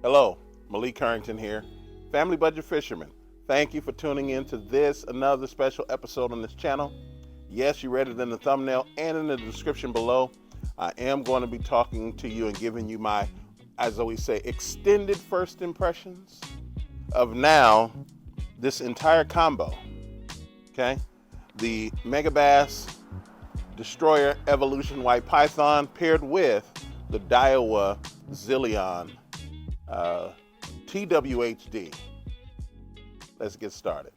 Hello, Malik Harrington here, Family Budget Fisherman. Thank you for tuning in to another special episode on this channel. Yes, you read it in the thumbnail and in the description below. I am going to be talking to you and giving you my, as always say, extended first impressions of now this entire combo. Okay, the Megabass Destroyer Evolution White Python paired with the Daiwa Zillion TWHD. Let's get started.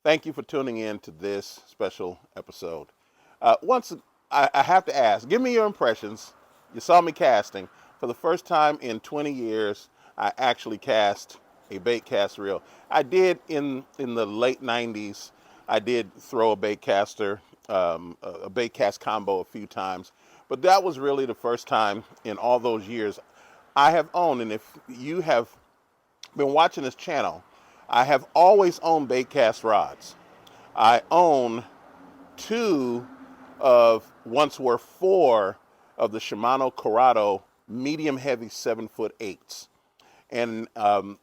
Thank you for tuning in to this special episode. I have to ask, give me your impressions. You saw me casting. For the first time in 20 years, I actually cast a bait cast reel. I did in the late 90s, I did throw a bait caster, a bait cast combo a few times. But that was really the first time in all those years I have owned. And if you have been watching this channel, I have always owned bait cast rods. I own once were four of the Shimano Corrado medium heavy 7'8". And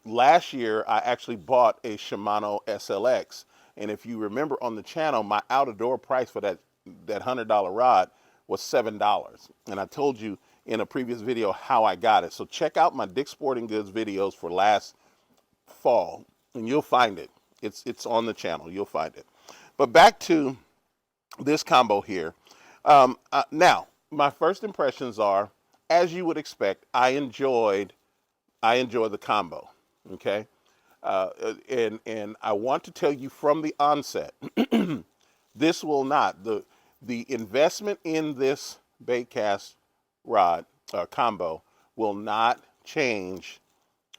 last year I actually bought a Shimano SLX. And if you remember on the channel, my out of door price for that $100 rod was $7. And I told you in a previous video how I got it. So check out my Dick's Sporting Goods videos for last fall and you'll find it. It's on the channel. You'll find it. But back to this combo here. Now, my first impressions are, as you would expect, I enjoy the combo. Okay, and I want to tell you from the onset, this will not the investment in this bait cast rod combo will not change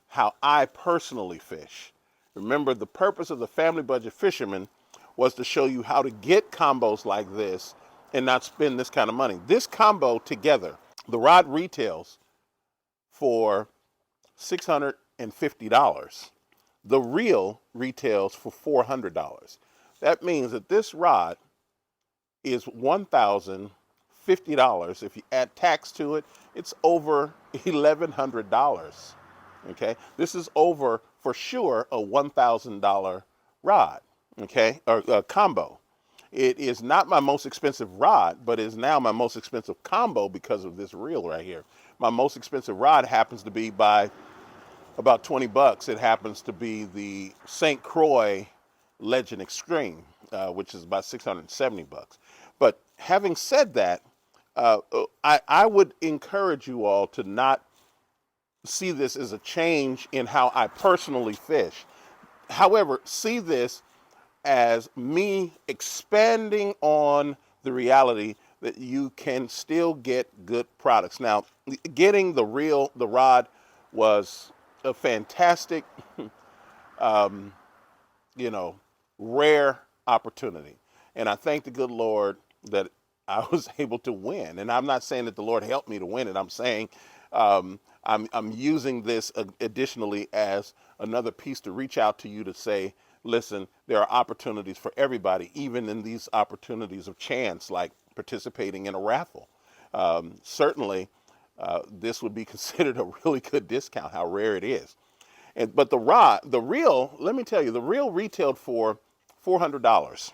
how I personally fish. Remember, the purpose of the Family Budget Fisherman was to show you how to get combos like this and not spend this kind of money. This combo together, the rod retails for $650. The reel retails for $400. That means that this rod is $1,050. If you add tax to it, it's over $1,100. Okay, this is over for sure a $1,000 rod. Okay, or combo. It is not my most expensive rod, but is now my most expensive combo because of this reel right here. My most expensive rod happens to be by about 20 bucks. It happens to be the St. Croix Legend Extreme, which is about 670 bucks. But having said that, I would encourage you all to not see this as a change in how I personally fish. However, see this as me expanding on the reality that you can still get good products. Now, getting the rod was a fantastic, you know, rare opportunity. And I thank the good Lord that I was able to win. And I'm not saying that the Lord helped me to win it. I'm saying I'm using this additionally as another piece to reach out to you to say, listen, there are opportunities for everybody, even in these opportunities of chance, like participating in a raffle. Certainly, this would be considered a really good discount, how rare it is. But the reel, let me tell you, the reel retailed for $400.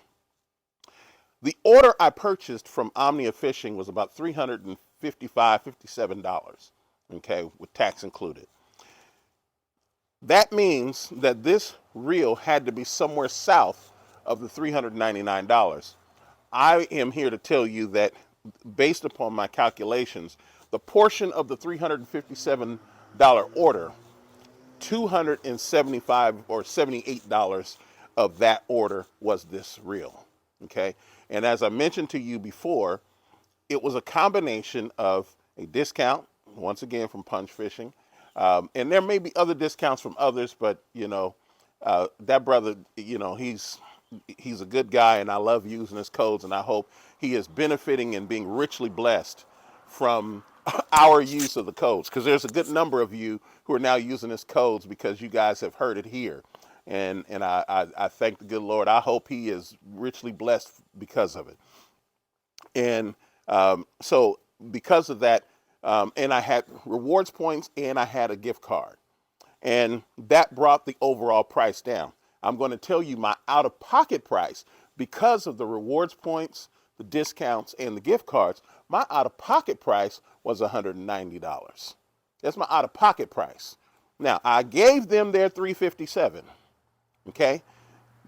The order I purchased from Omnia Fishing was about $355, $57, okay, with tax included. That means that this reel had to be somewhere south of the $399. I am here to tell you that based upon my calculations, the portion of the $357 order, $275 or $78 of that order was this reel, okay? And as I mentioned to you before, it was a combination of a discount, once again from Punch Fishing, and there may be other discounts from others, but you know, that brother, you know, he's a good guy, and I love using his codes, and I hope he is benefiting and being richly blessed from our use of the codes, because there's a good number of you who are now using his codes because you guys have heard it here. And I thank the good Lord. I hope he is richly blessed because of it. And so because of that, and I had rewards points and I had a gift card. And that brought the overall price down. I'm going to tell you my out-of-pocket price because of the rewards points, the discounts, and the gift cards. My out-of-pocket price was $190. That's my out-of-pocket price. Now, I gave them their $357. Okay,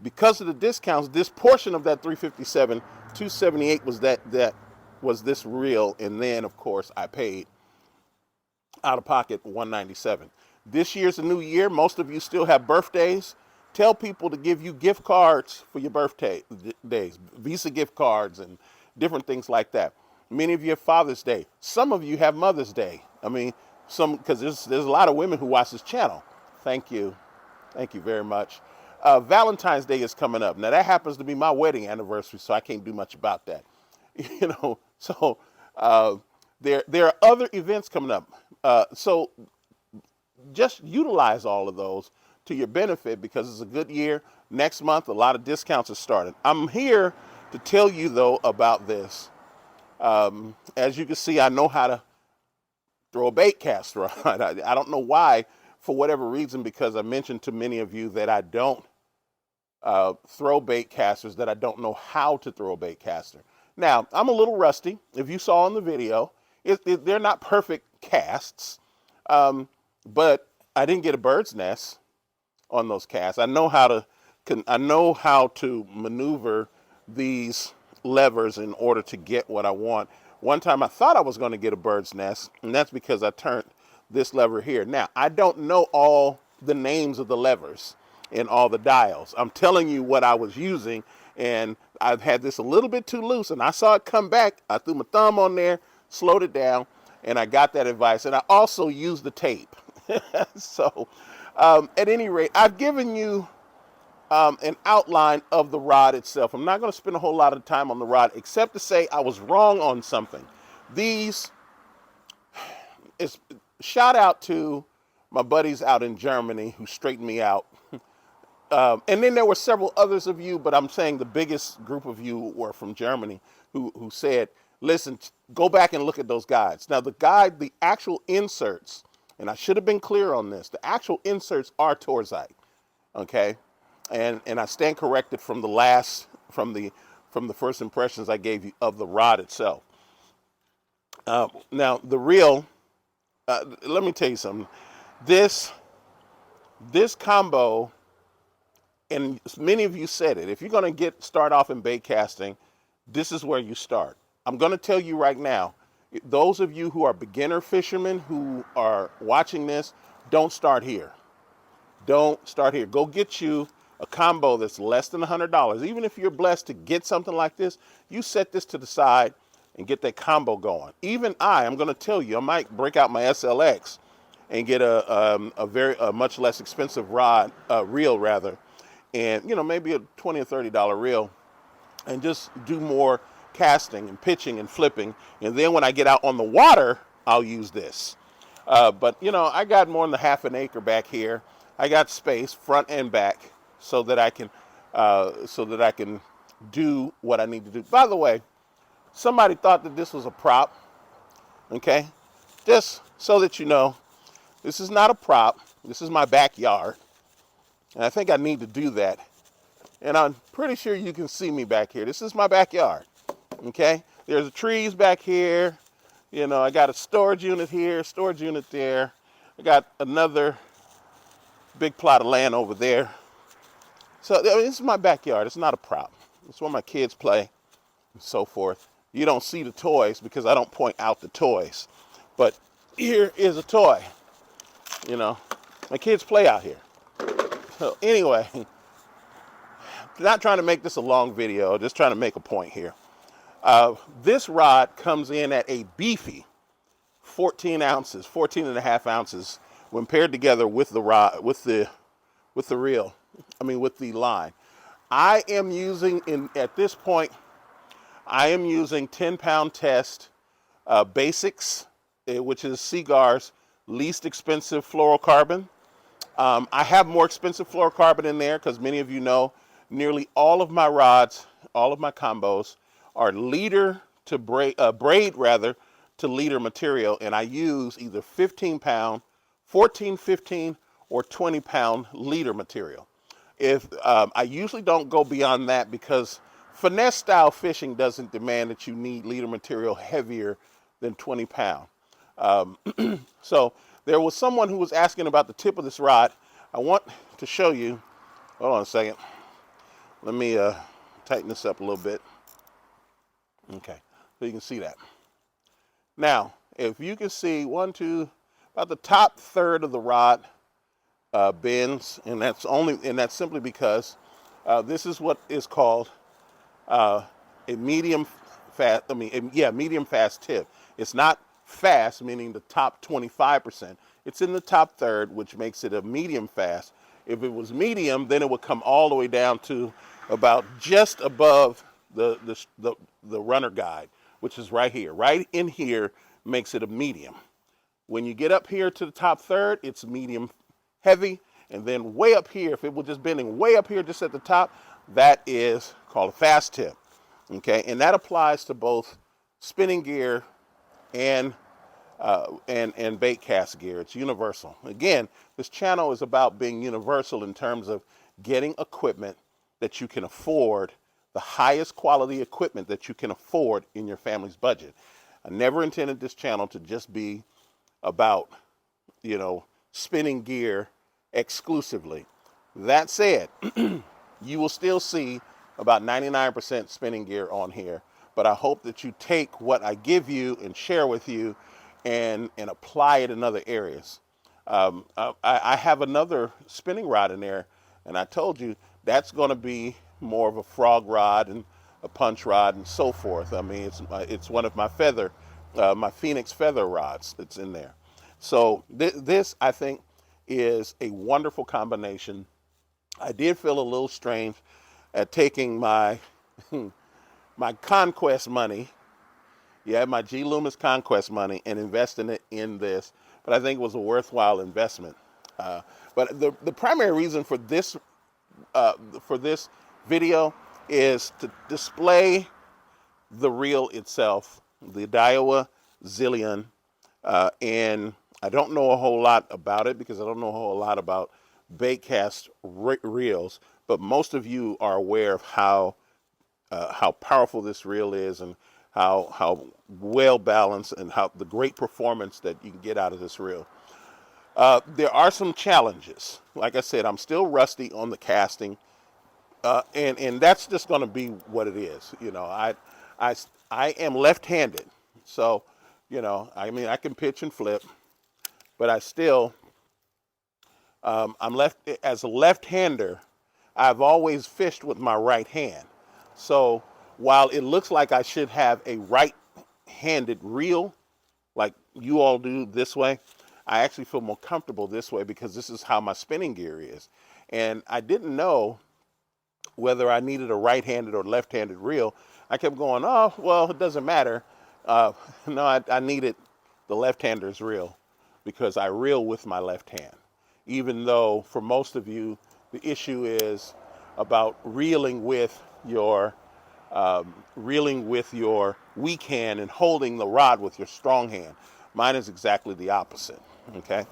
because of the discounts, this portion of that $357, $278 was that was this reel, and then of course I paid out of pocket $197. This year's a new year. Most of you still have birthdays. Tell people to give you gift cards for your birthday days, Visa gift cards and different things like that. Many of you have Father's Day. Some of you have Mother's Day. I mean, because there's a lot of women who watch this channel. Thank you very much. Valentine's Day is coming up. Now that happens to be my wedding anniversary, so I can't do much about that. You know, so there are other events coming up. So just utilize all of those to your benefit because it's a good year. Next month, a lot of discounts are starting. I'm here to tell you though about this. As you can see, I know how to throw a bait cast rod. I don't know why, for whatever reason, because I mentioned to many of you that I don't throw bait casters, that I don't know how to throw a bait caster. Now, I'm a little rusty. If you saw in the video, they're not perfect casts, but I didn't get a bird's nest on those casts. I know how to maneuver these levers in order to get what I want. One time I thought I was going to get a bird's nest, and that's because I turned this lever here. Now, I don't know all the names of the levers and all the dials. I'm telling you what I was using, and I've had this a little bit too loose, and I saw it come back. I threw my thumb on there, slowed it down, and I got that advice. And I also used the tape. So at any rate, I've given you an outline of the rod itself. I'm not going to spend a whole lot of time on the rod, except to say I was wrong on something. Shout out to my buddies out in Germany who straightened me out. And then there were several others of you, but I'm saying the biggest group of you were from Germany who said, listen, go back and look at those guides. Now the actual inserts, and I should have been clear on this, the actual inserts are Torzite, okay? And I stand corrected from the from the first impressions I gave you of the rod itself. Now the reel, let me tell you something. This combo, and many of you said it, if you're going to start off in bait casting, this is where you start. I'm going to tell you right now, those of you who are beginner fishermen who are watching this, don't start here. Don't start here. Go get you a combo that's less than $100. Even if you're blessed to get something like this, you set this to the side and get that combo going. Even I'm going to tell you, I might break out my SLX and get a much less expensive reel rather, and maybe a $20 or $30 reel, and just do more casting and pitching and flipping. And then when I get out on the water, I'll use this. But I got more than half an acre back here. I got space front and back so that I can do what I need to do. By the way, somebody thought that this was a prop. Okay, just so that you know, this is not a prop. This is my backyard, and I think I need to do that. And I'm pretty sure you can see me back here. This is my backyard. Okay, there's trees back here. I got a storage unit here, storage unit there. I got another big plot of land over there. So this is my backyard. It's not a prop. It's where my kids play and so forth. You don't see the toys because I don't point out the toys. But here is a toy. My kids play out here. So anyway, not trying to make this a long video, just trying to make a point here. This rod comes in at a beefy 14 ounces, 14 and a half ounces when paired together with the rod, with the reel, with the line. I am using, at this point, I am using 10-pound test basics, which is Seagar's least expensive fluorocarbon. I have more expensive fluorocarbon in there because many of you know nearly all of my rods, all of my combos are leader to braid to leader material, and I use either 15-pound, 14, 15, or 20-pound leader material. If I usually don't go beyond that because finesse style fishing doesn't demand that you need leader material heavier than 20 pound. So there was someone who was asking about the tip of this rod. I want to show you. Hold on a second. Let me tighten this up a little bit. Okay, so you can see that. Now, if you can see about the top third of the rod bends, and that's simply because this is what is called a medium fast. Medium fast tip. It's not fast, meaning the top 25%. It's in the top third, which makes it a medium fast. If it was medium, then it would come all the way down to about just above the runner guide, which is right here. Right in here makes it a medium. When you get up here to the top third, it's medium heavy, and then way up here, if it was just bending way up here just at the top, that is called a fast tip. Okay, and that applies to both spinning gear and bait cast gear. It's universal. Again, this channel is about being universal in terms of getting equipment that you can afford, the highest quality equipment that you can afford in your family's budget. I never intended this channel to just be about, spinning gear exclusively. That said, you will still see about 99% spinning gear on here, but I hope that you take what I give you and share with you and apply it in other areas. I have another spinning rod in there, and I told you that's going to be more of a frog rod and a punch rod and so forth. It's one of my my Phoenix feather rods that's in there. So this, I think, is a wonderful combination. I did feel a little strange at taking my my Conquest money, my G Loomis Conquest money, and investing it in this, but I think it was a worthwhile investment. But the primary reason for this video is to display the reel itself, the Daiwa Zillion, and I don't know a whole lot about it because I don't know a whole lot about bait cast reels, but most of you are aware of how how powerful this reel is, and how well balanced, and how the great performance that you can get out of this reel. There are some challenges. Like I said, I'm still rusty on the casting, and that's just going to be what it is. I I am left-handed, so I mean I can pitch and flip, but I still I'm left as a left-hander. I've always fished with my right hand. So while it looks like I should have a right-handed reel, like you all do this way, I actually feel more comfortable this way because this is how my spinning gear is. And I didn't know whether I needed a right-handed or left-handed reel. I kept going, oh, well, it doesn't matter. No, I needed the left-hander's reel because I reel with my left hand. Even though for most of you, the issue is about reeling with your weak hand and holding the rod with your strong hand. Mine is exactly the opposite. Okay,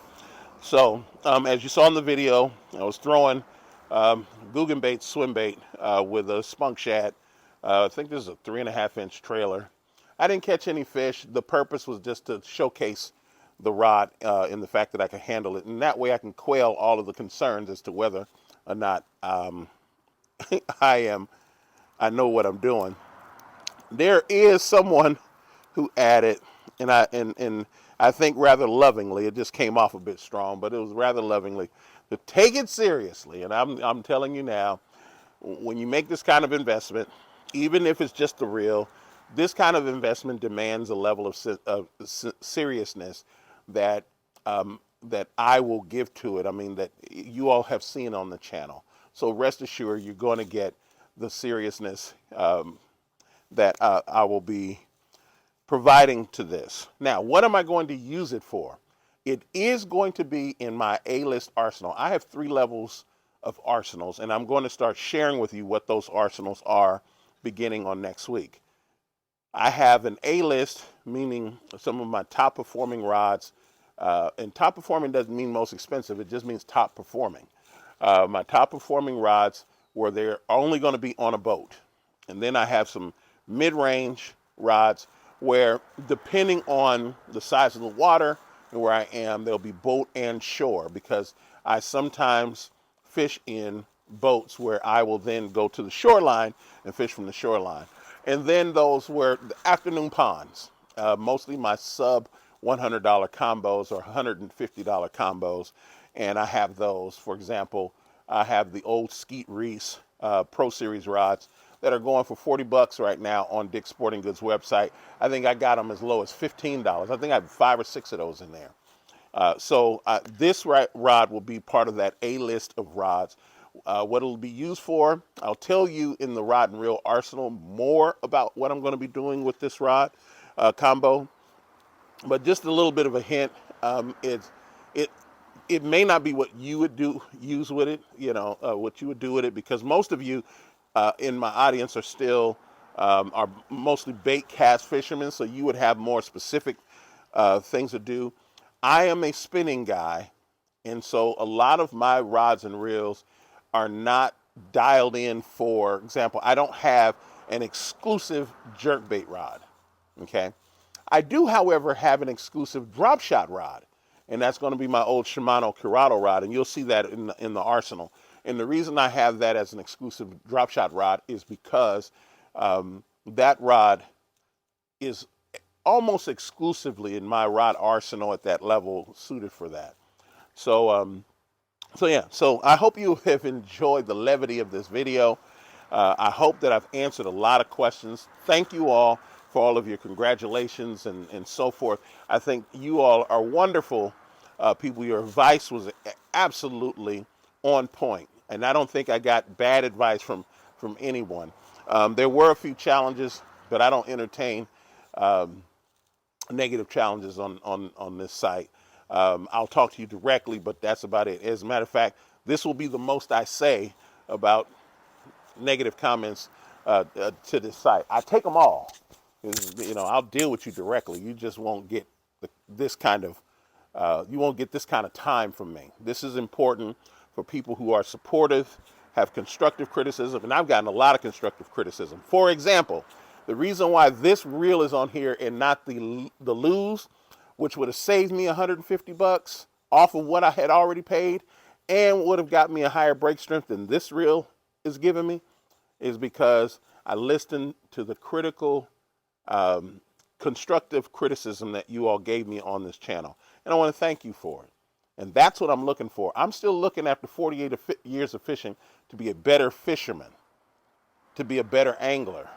so as you saw in the video, I was throwing Googan bait, swim bait with a spunk shad. I think this is a 3.5-inch trailer. I didn't catch any fish. The purpose was just to showcase the rod in the fact that I can handle it, and that way I can quell all of the concerns as to whether or not I know what I'm doing. There is someone who added, and I think rather lovingly, it just came off a bit strong, but it was rather lovingly, to take it seriously. And I'm telling you now, when you make this kind of investment, even if it's just the reel, this kind of investment demands a level of seriousness that that I will give to it. I mean, that you all have seen on the channel. So rest assured, you're going to get the seriousness that I will be providing to this. Now, what am I going to use it for? It is going to be in my A-list arsenal. I have 3 levels of arsenals, and I'm going to start sharing with you what those arsenals are beginning on next week. I have an A-list, meaning some of my top performing rods, and top performing doesn't mean most expensive, it just means top performing. My top performing rods where they're only going to be on a boat. And then I have some mid-range rods where, depending on the size of the water and where I am, they'll be boat and shore, because I sometimes fish in boats where I will then go to the shoreline and fish from the shoreline. And then those were the afternoon ponds, mostly my sub $100 combos or $150 combos. And I have those. For example, I have the old Skeet Reese Pro Series rods that are going for $40 right now on Dick's Sporting Goods website. I think I got them as low as $15. I think I have 5 or 6 of those in there. So this rod will be part of that A-list of rods. What it'll be used for, I'll tell you in the Rod and Reel Arsenal more about what I'm going to be doing with this rod combo. But just a little bit of a hint, it may not be what you would use with it, what you would do with it, because most of you in my audience are still are mostly bait cast fishermen, so you would have more specific things to do. I am a spinning guy, and so a lot of my rods and reels are not dialed in. For example, I don't have an exclusive jerkbait rod, okay? I do, however, have an exclusive drop shot rod, and that's going to be my old Shimano Curado rod, and you'll see that in the arsenal. And the reason I have that as an exclusive drop shot rod is because that rod is almost exclusively in my rod arsenal at that level, suited for that. So so I hope you have enjoyed the levity of this video. I hope that I've answered a lot of questions. Thank you all for all of your congratulations and so forth. I think you all are wonderful people. Your advice was absolutely on point, and I don't think I got bad advice from anyone. There were a few challenges, but I don't entertain negative challenges on this site. I'll talk to you directly, but that's about it. As a matter of fact, this will be the most I say about negative comments to this site. I take them all. I'll deal with you directly. You just won't get this kind of time from me. This is important for people who are supportive have constructive criticism, and I've gotten a lot of constructive criticism. For example, the reason why this reel is on here and not the lose, which would have saved me $150 off of what I had already paid and would have got me a higher break strength than this reel is giving me, is because I listened to the critical, constructive criticism that you all gave me on this channel. And I want to thank you for it. And that's what I'm looking for. I'm still looking after 48 years of fishing to be a better fisherman, to be a better angler.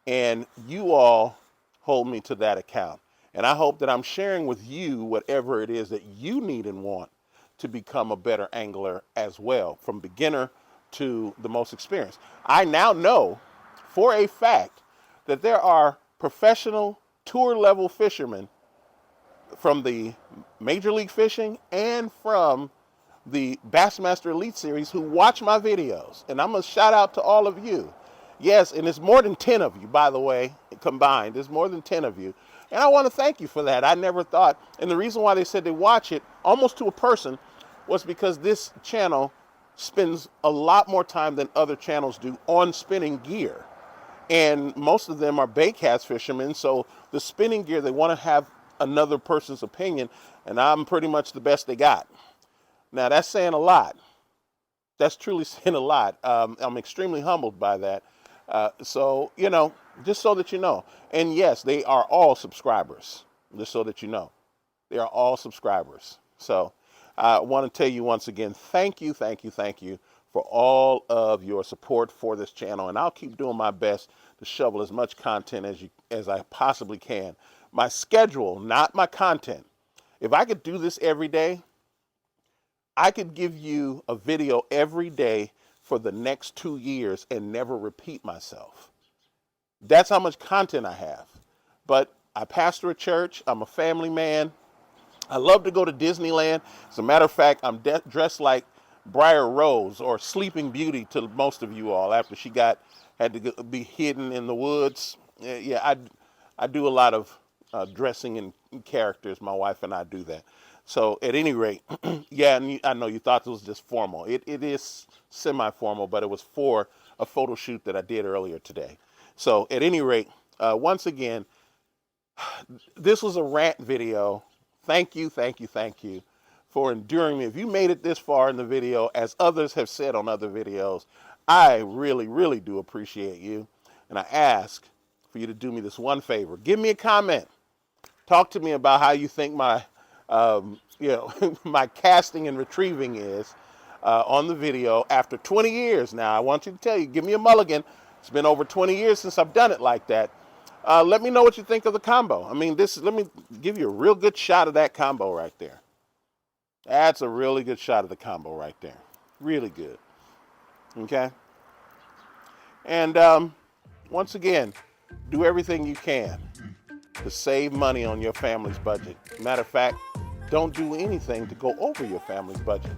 And you all hold me to that account. And I hope that I'm sharing with you whatever it is that you need and want to become a better angler as well, from beginner to the most experienced. I now know for a fact that there are professional tour level fishermen from the Major League Fishing and from the Bassmaster Elite Series who watch my videos. And I'm going to shout out to all of you. Yes, and it's more than 10 of you, by the way, combined. There's more than 10 of you. And I want to thank you for that. I never thought, and the reason why they said they watch it almost to a person was because this channel spends a lot more time than other channels do on spinning gear. And most of them are baitcast fishermen, so the spinning gear, they want to have another person's opinion, and I'm pretty much the best they got. Now, that's saying a lot. That's truly saying a lot. I'm extremely humbled by that. So, you know, just so that you know. And yes, they are all subscribers, just so that you know. They are all subscribers. So I want to tell you once again, thank you for all of your support for this channel. And I'll keep doing my best to shovel as much content as I possibly can. My schedule, not my content. If I could do this every day, I could give you a video every day for the next 2 years and never repeat myself. That's how much content I have. But I pastor a church. I'm a family man. I love to go to Disneyland. As a matter of fact, I'm dressed like Briar Rose or Sleeping Beauty to most of you all after she had to be hidden in the woods. Yeah, I do a lot of dressing in characters. My wife and I do that. So at any rate, yeah, and I know you thought it was just formal. It is semi-formal, but it was for a photo shoot that I did earlier today. So at any rate, once again, this was a rant video. Thank you for enduring me. If you made it this far in the video, as others have said on other videos, I really do appreciate you. And I ask for you to do me this one favor. Give me a comment. Talk to me about how you think my my casting and retrieving is on the video after 20 years. Now, I want you to tell you, give me a mulligan. It's been over 20 years since I've done it like that. Let me know what you think of the combo. I mean, let me give you a real good shot of that combo right there. That's a really good shot of the combo right there. Really good. Okay? And once again, do everything you can to save money on your family's budget. Matter of fact, don't do anything to go over your family's budget,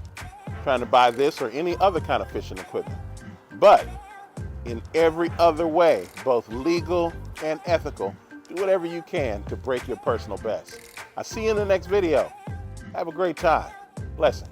trying to buy this or any other kind of fishing equipment. But in every other way, both legal and ethical, do whatever you can to break your personal best. I'll see you in the next video. Have a great time. Blessings.